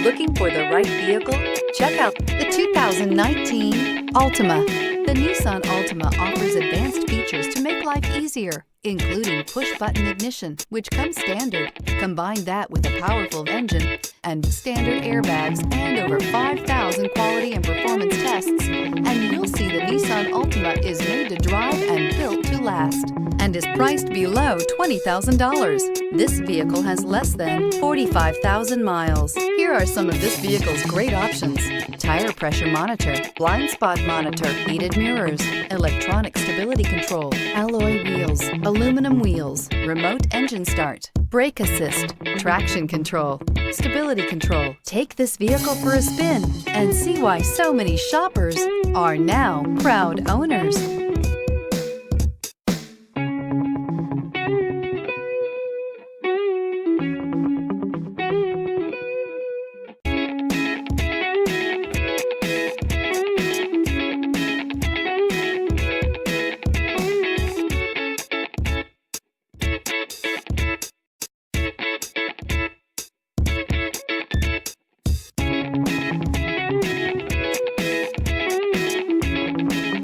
Looking for the right vehicle? Check out the 2019 Altima. The Nissan Altima offers advanced features to make life easier, including push-button ignition, which comes standard. Combine that with a powerful engine and standard airbags and over 5,000 quality and performance tests, and you'll see the Nissan Altima is made to drive and built to last, and is priced below $20,000. This vehicle has less than 45,000 miles. Here are some of this vehicle's great options: tire pressure monitor, blind spot monitor, heated mirrors, electronic stability control, alloy wheels, aluminum wheels, remote engine start, brake assist, traction control, stability control. Take this vehicle for a spin and see why so many shoppers are now proud owners.